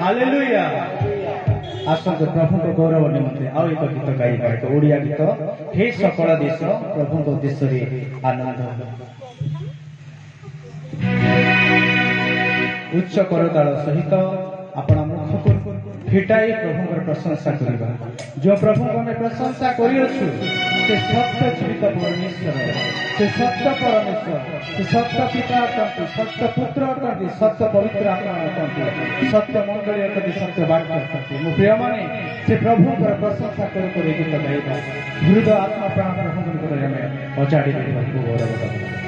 Hallelujah आसत प्रभु को गौरव निमंत्रे आउ एक गीत गाइबा एक ओडिया गीत हे सकल देश प्रभु को उद्देश्य आनंद उच्च करताल सहित आपण मुख को फिटाई प्रभु प्रशंसा करवा जो प्रभु को हमें प्रशंसा करियछु से सत्य जीवित परमेश्वर से सत्य परमेश्वर से सत्य पिता अटंती सत्य पुत्र अटंती सत्य पवित्र आत्मा अटंती सत्य मंडली अटंती सत्य वाक्य अटंती मो प्रिय माने से प्रभु प्रशंसा कर गीत गाइबा हृदय आत्मा प्राण प्रभु निकट हमें अचाड़ी गौरव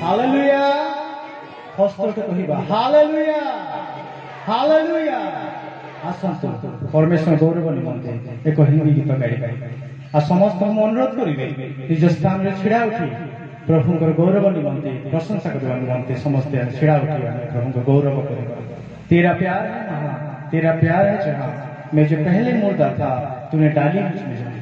हालेलुया हस्तटे कहवा हालेलुया हालेलुया आसतु परमेश्वर गौरव निमंते एक हिंदी गीत गाइबा आ समस्त अनुरोध करेंगे निज स्थान में छिड़ा उठी प्रभु गौरव निमंते प्रशंसा करने निमंते समस्त छिड़ा उठी प्रभु गौरव कर तेरा प्यार है महा तेरा प्यार है जहाँ मैं जो पहले मुर्दा था तूने डाली मुझमें जमी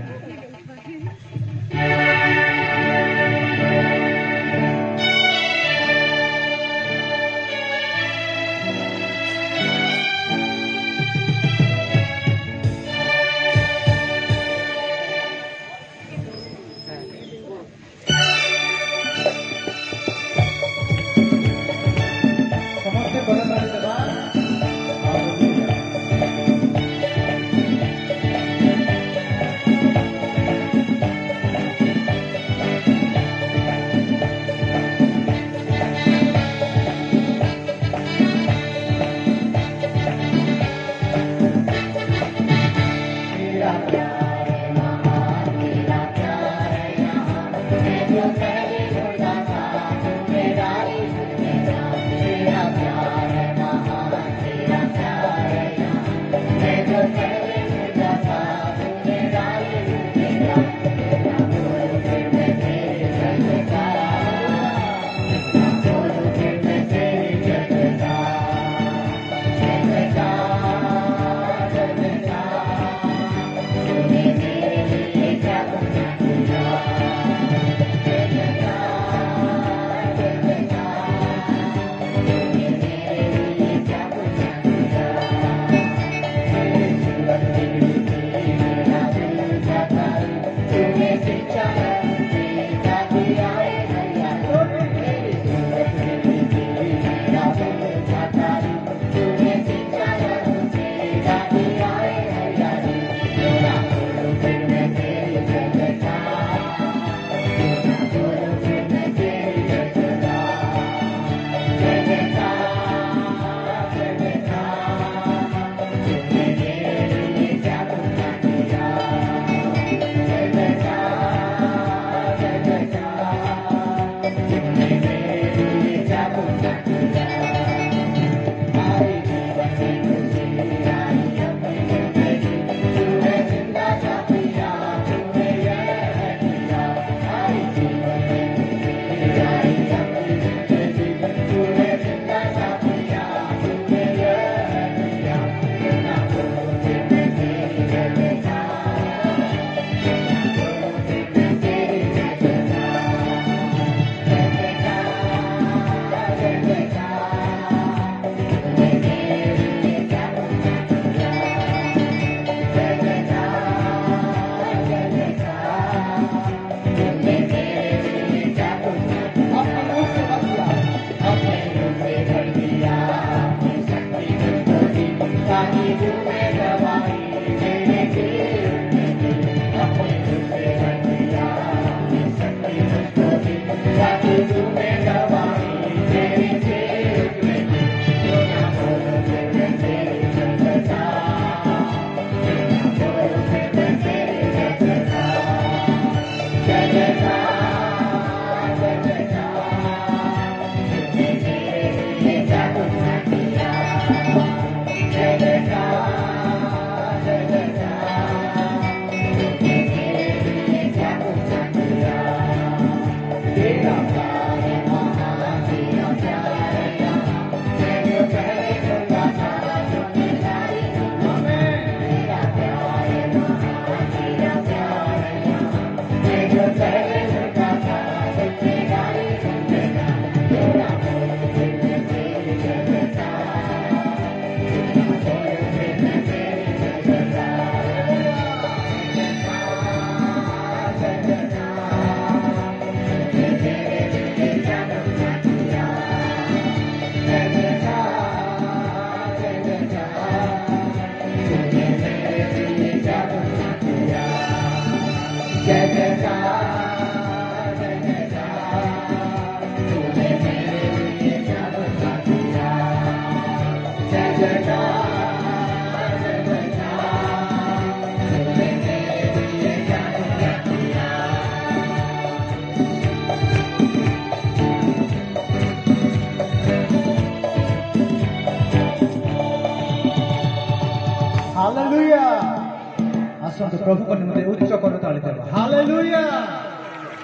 प्रभु को निमंते उच्च कर ताली देबा हालेलुया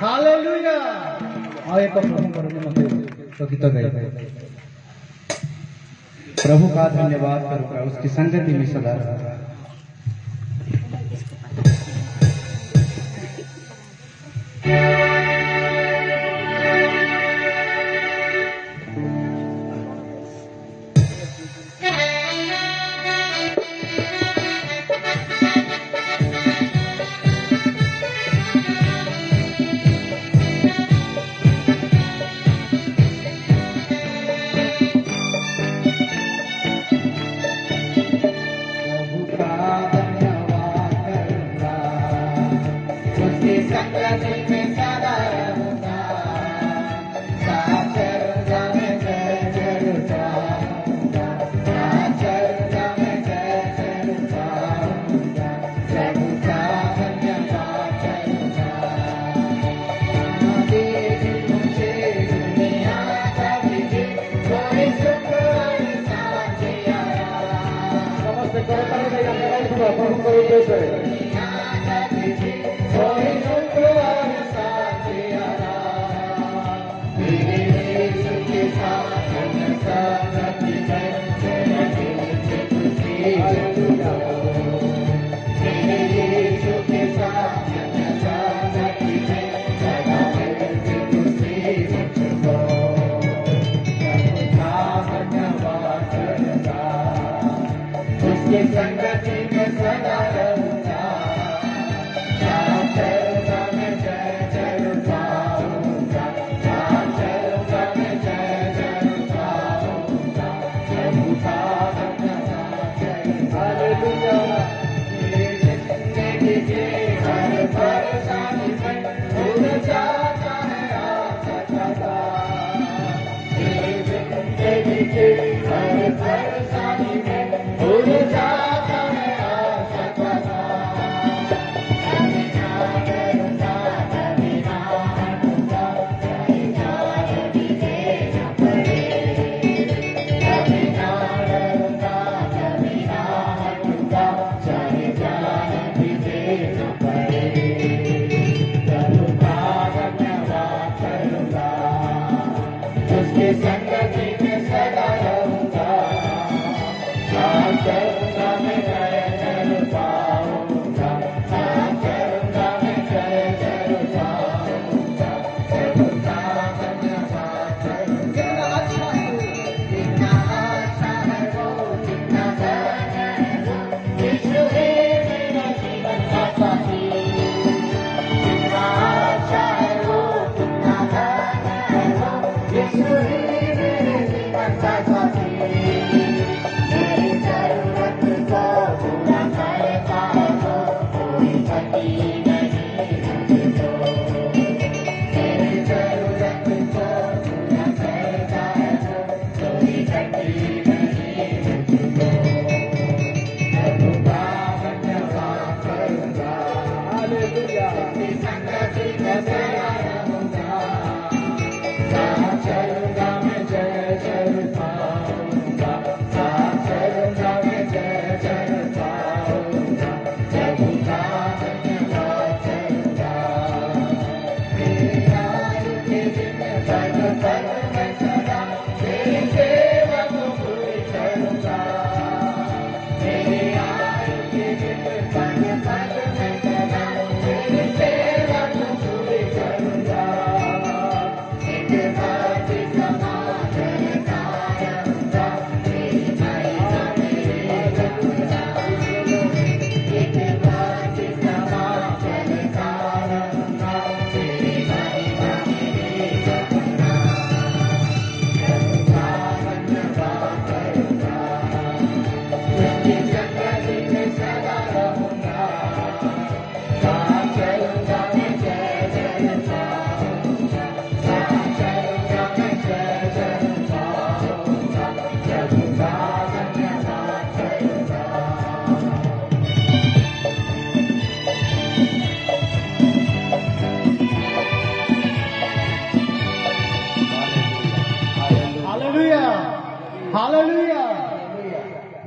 हालेलुया आ एक प्रभु को निमंते तो गीत गाइबा प्रभु का धन्यवाद करूंगा उसकी संगति में सदा रहूंगा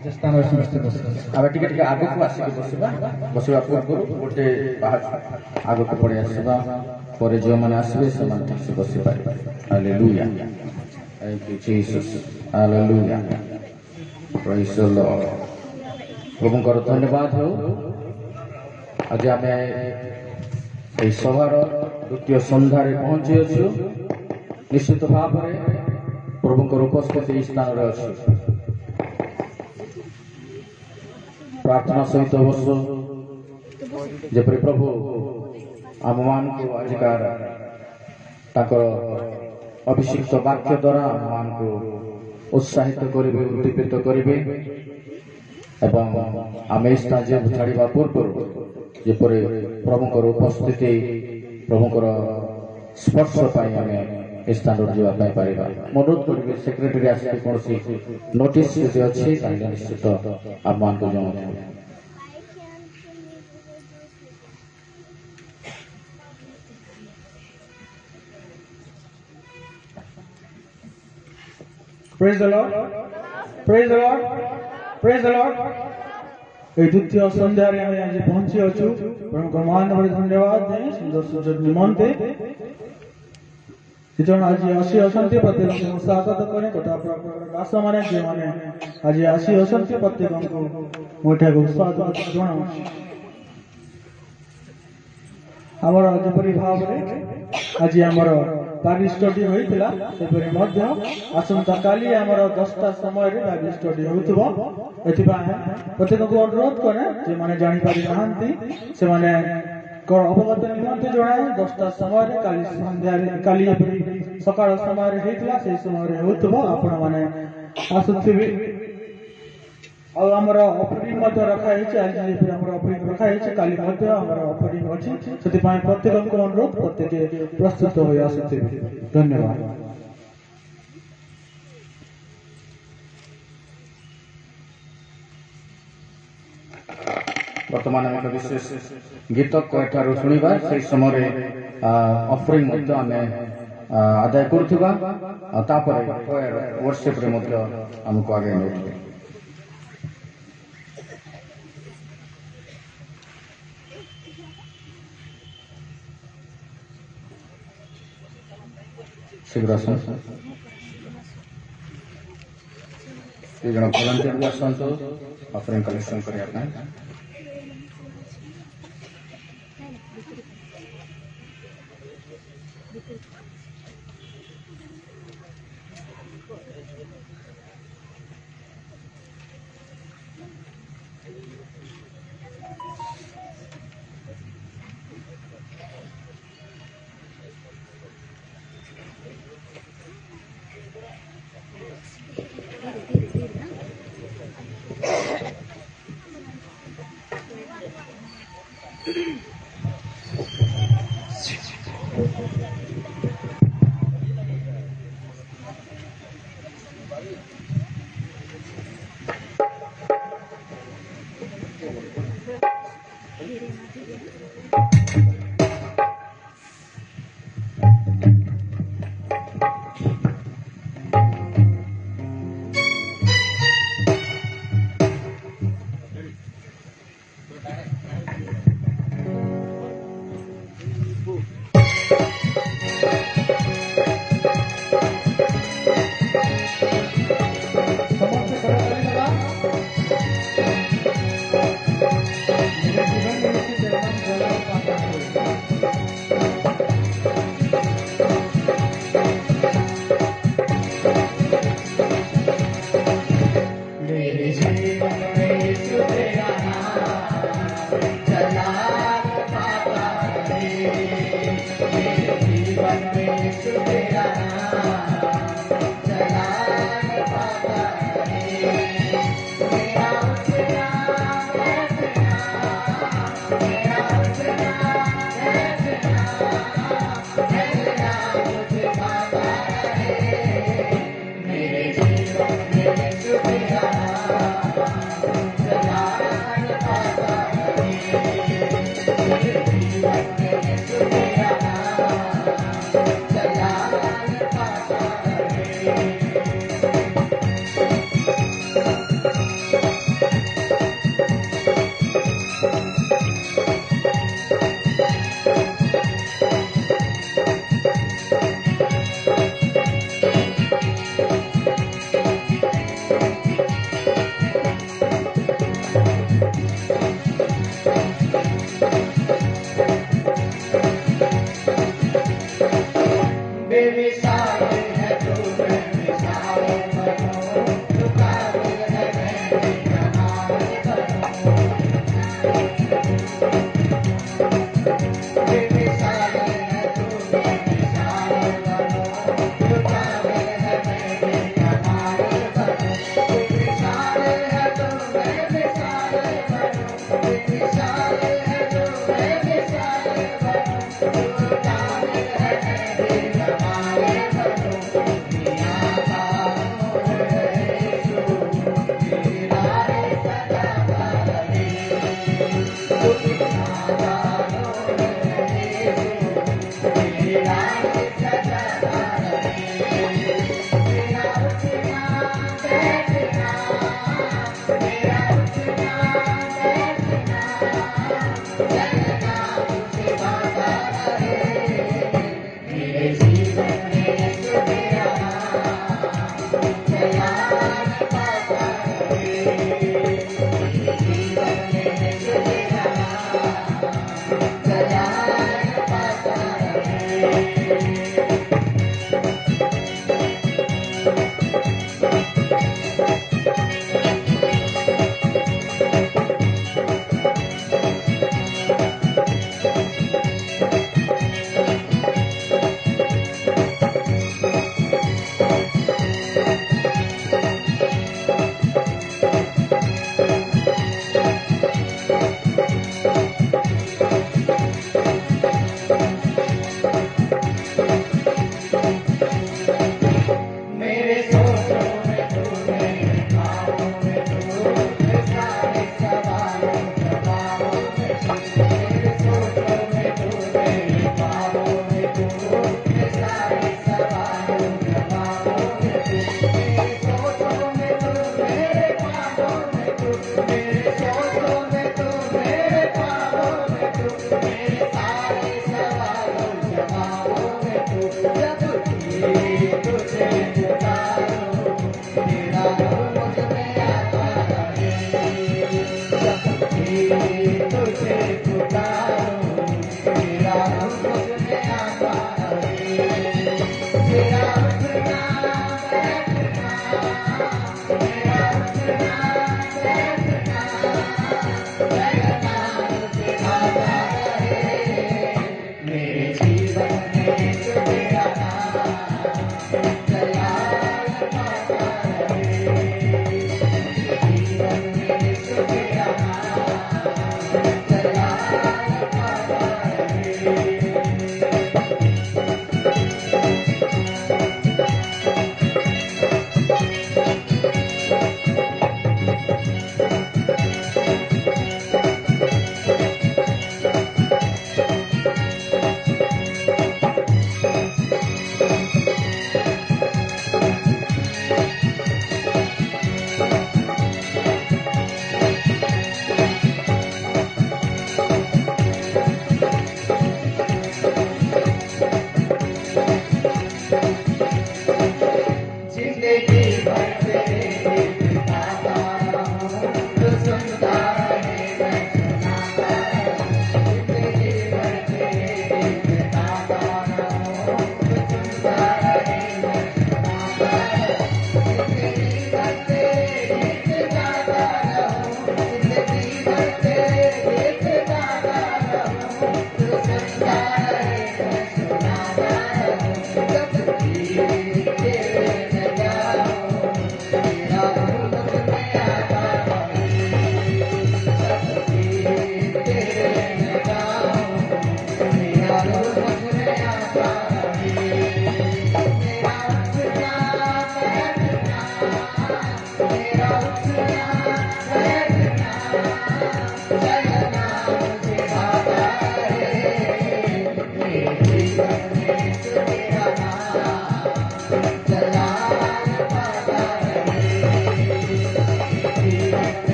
ନିଜ ସ୍ଥାନରେ ସମସ୍ତେ ବସିବା। ଆମେ ଟିକେ ଟିକେ ଆଗକୁ ଆସିକି ବସିବା ପୂର୍ବରୁ ଗୋଟେ ପାହାଚ ଆଗକୁ ପଳେଇ ଆସିବା, ପରେ ଯେଉଁମାନେ ଆସିବେ ସେମାନେ ଠିକସେ ବସିପାରିବେ। Hallelujah, thank you Jesus, hallelujah, praise the Lord. ପ୍ରଭୁଙ୍କର ଧନ୍ୟବାଦ ହେଉ। ଆଜି ଆମେ ଏହି ସଭାର ଦ୍ୱିତୀୟ ସନ୍ଧ୍ୟାରେ ପହଞ୍ଚିଅଛୁ। ନିଶ୍ଚିତ ଭାବରେ ପ୍ରଭୁଙ୍କର ଉପସ୍ଥିତି ଏହି ସ୍ଥାନରେ ଅଛି। ପ୍ରାର୍ଥନା ସହିତ ବର୍ଷ ଯେପରି ପ୍ରଭୁ ଆମମାନଙ୍କୁ ଆଜିକାର ତାଙ୍କର ଅଭିଷିକ୍ତ ବାକ୍ୟ ଦ୍ୱାରା ଆମମାନଙ୍କୁ ଉତ୍ସାହିତ କରିବେ, ଉଦ୍ଦୀପିତ କରିବେ ଏବଂ ଆମେ ଏହି ସ୍ଥାନ ଛାଡ଼ିବା ପୂର୍ବରୁ ଯେପରି ପ୍ରଭୁଙ୍କର ଉପସ୍ଥିତି, ପ୍ରଭୁଙ୍କର ସ୍ପର୍ଶ ପାଇଁ ଆମେ ଏ ସ୍ଥାନରୁ ଯିବା ପାଇଁ ପାରିବା। ମୁଁ ଅନୁରୋଧ କରିବି ସେକ୍ରେଟାରୀ ଆସିକି କୌଣସି ନୋଟିସ୍ ଯଦି ଅଛି ତାହେଲେ ନିଶ୍ଚିତ ଆମମାନଙ୍କୁ ଜଣାଉଥିବେ। Praise the Lord. Praise the Lord. Praise the Lord. এই দ্বিতীয় সন্ধ্যারে আমি আজ পৌঁছি অছু। প্রভুଙ୍କ মহান ভাবে ধন্যবাদ দেই সুন্দর সুযোগ নিমন্তে। যেজন আজ আসি অଛନ୍ତି প্রত্যেকଙ୍କୁ ସ୍ୱାଗତ କରେ। ତଥା ପ୍ରଭୁଙ୍କର ଦାସମାନେ ଯେଉଁମାନେ ଆଜି ଆସି ଅଛନ୍ତି ପ୍ରତ୍ୟେକଙ୍କୁ ମୁଁ ଏଠାକୁ ସ୍ୱାଗତ ଜଣାଉଛି। ଆମର ଯେପରି ଭାବରେ ଆଜି ଆମର ବାଇବେଲ ଷ୍ଟଡି ହୋଇଥିଲା, ସେପରି ମଧ୍ୟ ଆସନ୍ତାକାଲି ଆମର 10ଟା ସମୟରେ ବାଇବେଲ ଷ୍ଟଡି ହେଉଥିବ। ଏଥିପାଇଁ ପ୍ରତ୍ୟେକଙ୍କୁ ଅନୁରୋଧ କରେ, ଯେଉଁମାନେ ଜାଣିପାରି ନାହାନ୍ତି ସେମାନେ ଅବଗତ ନିମନ୍ତେ ଜଣାଏ। 10ଟା ସମୟରେ କାଲି ସନ୍ଧ୍ୟାରେ, କାଲି ଯେପରି ସକାଳ ସମୟରେ ହେଇଥିଲା ସେହି ସମୟରେ ହେଉଥିବ। ଆପଣମାନେ ଆସୁଥିବେ। ଆଉ ଆମର ଅଫରିଂ ମଧ୍ୟ ରଖାଯାଇଛି। ଆଜି ଯେପରି ଆମର ଅଫରିଂ ରଖାଯାଇଛି, କାଲି ମଧ୍ୟ ଆମର ଅଫରିଂ ଅଛି। ସେଥିପାଇଁ ପ୍ରତ୍ୟେକଙ୍କୁ ଅନୁରୋଧ, ପ୍ରତ୍ୟେକ ପ୍ରସ୍ତୁତ ହୋଇ ଆସୁଥିବେ। ଧନ୍ୟବାଦ। ବର୍ତ୍ତମାନ ଆମେ ଗୋଟେ ବିଶେଷ ଗୀତ ଏଠାରୁ ଶୁଣିବା। ସେହି ସମୟରେ ଅଫରିଂ ମଧ୍ୟ ଆମେ ଆଦାୟ କରୁଥିବା। ଆଉ ତାପରେ ୱର୍ସିପ୍ରେ ମଧ୍ୟ ଆମକୁ ଆଗେଇ ନେଉଥିବେ। ଶୀଘ୍ର ଆସନ୍ତୁ। 2 ଜଣ ଭଲଣ୍ଟିୟର ବି ଆସନ୍ତୁ ଅଫରିଂ କଲେକ୍ସନ କରିବା ପାଇଁ।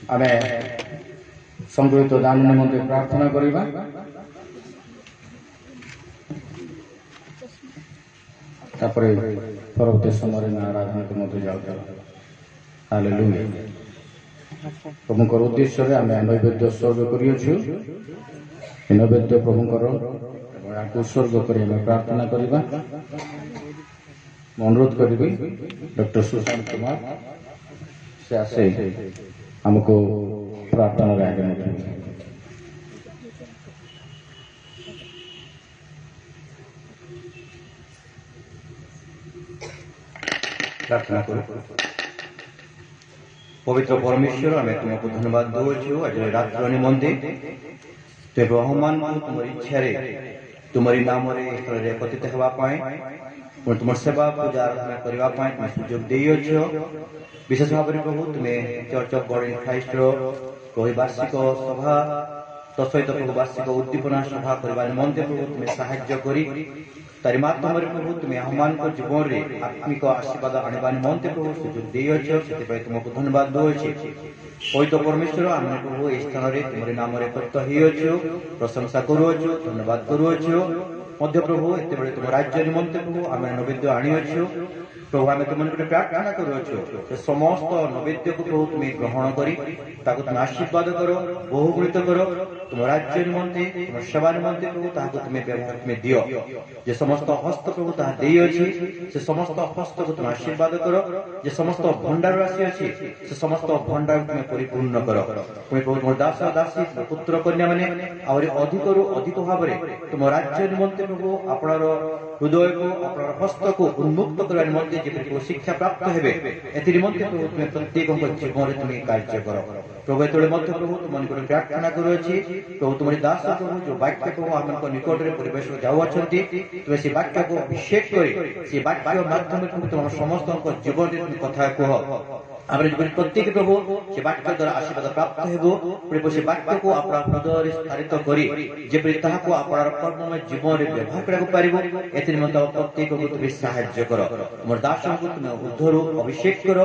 आमे संग्रहित दान निमंत्रे प्रार्थना करिबा। तापरे परवर्ती समय आराधना को मध्य जाऊता। हालेलुया। प्रभुकर उद्देश्य आम नैवेद्य उत्सर्ग करियछु। नैवेद्य प्रभुकर उत्सर्ग कर प्रार्थना करिबा। अनुरोध करी डॉक्टर सुशांत कुमार से आसे हमको प्रार्थना आगे प्रार्थना करो। पवित्र परमेश्वर आम तुमको धन्यवाद दौचु आज रात्र निमंते ते ब्रह्मांड तुम इच्छा तुमरी नाम एकत्रित होगापाई तुम सेवा पूजा आराधना करने तुम सुजोग देछ। विशेष भाव में प्रभु तुम्हें church of God in Christ रही वार्षिक सभा ସହିତ ପ୍ରଭୁ ବାର୍ଷିକ ଉଦ୍ଦୀପନା ସଭା କରିବା ନିମନ୍ତେ ପ୍ରଭୁ ତୁମେ ସାହାଯ୍ୟ କରି ତାରି ମାଧ୍ୟମରେ ପ୍ରଭୁ ତୁମେ ଆମମାନଙ୍କ ଜୀବନରେ ଆତ୍ମିକ ଆଶୀର୍ବାଦ ଆଣିବା ନିମନ୍ତେ ପ୍ରଭୁ ସୁଯୋଗ ଦେଇଅଛ। ସେଥିପାଇଁ ତୁମକୁ ଧନ୍ୟବାଦ ଦେଉଅଛି। ପବିତ୍ର ପରମେଶ୍ୱର, ଆମେ ପ୍ରଭୁ ଏହି ସ୍ଥାନରେ ତୁମରି ନାମରେ ଏକତ୍ର ହୋଇଅଛୁ, ପ୍ରଶଂସା କରୁଅଛୁ, ଧନ୍ୟବାଦ କରୁଅଛୁ ମଧ୍ୟ ପ୍ରଭୁ। ଏତେବେଳେ ତୁମ ରାଜ୍ୟ ନିମନ୍ତେ ପ୍ରଭୁ ଆମେ ନୈବେଦ୍ୟ ଆଣିଅଛୁ ପ୍ରଭୁ। ଆମେ ତୁମ ନିକଟରେ ପ୍ରାର୍ଥନା କରୁଅଛୁ ସେ ସମସ୍ତ ନୈବେଦ୍ୟକୁ ପ୍ରଭୁ ତୁମେ ଗ୍ରହଣ କରି ତାକୁ ତୁମେ ଆଶୀର୍ବାଦ କର, ବହୁଗୁଣିତ କର ତୁମ ରାଜ୍ୟ ନିମନ୍ତେ, ତୁମ ସେବା ନିମନ୍ତେ ପ୍ରଭୁ ତାହାକୁ ତୁମେ ବ୍ୟବହାର ତୁମେ ଦିଅ। ଯେ ସମସ୍ତ ହସ୍ତ ପ୍ରଭୁ ତାହା ଦେଇଅଛି ସେ ସମସ୍ତ ହସ୍ତକୁ ତୁମେ ଆଶୀର୍ବାଦ କର। ଯେ ସମସ୍ତ ଭଣ୍ଡାର ରାଶି ଅଛି ସେ ସମସ୍ତ ଭଣ୍ଡାର ତୁମେ ପରିପୂର୍ଣ୍ଣ କର। ପୁଣି ପ୍ରଭୁ ତୁମ ଦାସ ଦାସୀ ତୁମ ପୁତ୍ର କନ୍ୟାମାନେ ଆହୁରି ଅଧିକରୁ ଅଧିକ ଭାବରେ ତୁମ ରାଜ୍ୟ ନିମନ୍ତେ ପ୍ରଭୁ ଆପଣର ହୃଦୟକୁ ଆପଣର ହସ୍ତକୁ ଉନ୍ମୁକ୍ତ କରିବା ନିମନ୍ତେ ଯେପରି ଶିକ୍ଷା ପ୍ରାପ୍ତ ହେବେ ଏଥି ନିମନ୍ତେ ପ୍ରଭୁ ତୁମେ ପ୍ରତ୍ୟେକଙ୍କ ଜୀବନରେ ତୁମେ କାର୍ଯ୍ୟ କର ପ୍ରଭୁ। ଏତେବେଳେ ମଧ୍ୟ ପ୍ରଭୁ ତୁମ ନିକଟରେ ପ୍ରାର୍ଥନା କରୁଅଛି ପ୍ରଭୁ ତୁମରି ଦାସ ପ୍ରଭୁ ଯେଉଁ ବାକ୍ୟ ପ୍ରଭୁ ଆମମାନଙ୍କ ନିକଟରେ ପରିବେଶ ଯାଉଅଛନ୍ତି ତୁମେ ସେ ବାକ୍ୟକୁ ଅଭିଷେକ କରି ସେ ବାକ୍ୟ ମାଧ୍ୟମରେ ପ୍ରଭୁ ତୁମ ସମସ୍ତଙ୍କ ଜୀବନରେ ତୁମେ କଥା କୁହ। ଆମେ ଯେପରି ପ୍ରତ୍ୟେକ ପ୍ରଭୁ ସେ ବାକ୍ୟ ଦ୍ୱାରା ଆଶୀର୍ବାଦ ପ୍ରାପ୍ତ ହେବ, ପ୍ରଭୁ ସେ ବାକ୍ୟକୁ ଆପଣ ହୃଦୟରେ ସ୍ଥାନିତ କରି ଯେପରି ତାହାକୁ ଆପଣର କର୍ମମୟ ଜୀବନରେ ବ୍ୟବହାର କରିବାକୁ ପାରିବ ଏଥି ନିମନ୍ତେ ପ୍ରତ୍ୟେକକୁ ତୁମେ ସାହାଯ୍ୟ କର। ତୁମର ଦାସଙ୍କୁ ତୁମେ ଉର୍ଦ୍ଧ୍ୱରୁ ଅଭିଷେକ କର,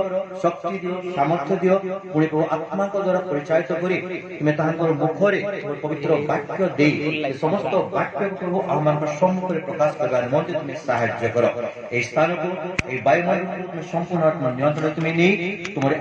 ଶକ୍ତି ଦିଅ, ସାମର୍ଥ୍ୟ ଦିଅ। ପୁଣି ପ୍ରଭୁ ଆତ୍ମାଙ୍କ ଦ୍ୱାରା ପରିଚାଳିତ କରି ତୁମେ ତାହାଙ୍କର ମୁଖରେ ପବିତ୍ର ବାକ୍ୟ ଦେଇ ସମସ୍ତ ବାକ୍ୟକୁ ପ୍ରଭୁ ଆମମାନଙ୍କ ସମ୍ମୁଖରେ ପ୍ରକାଶ କରିବା ନିମନ୍ତେ ତୁମେ ସାହାଯ୍ୟ କର। ଏହି ସ୍ଥାନକୁ ଏହି ବାୟୁମଣ୍ଡଳକୁ ତୁମେ ସମ୍ପୂର୍ଣ୍ଣ ନିୟନ୍ତ୍ରଣ ତୁମେ ନେଇ ତୁମର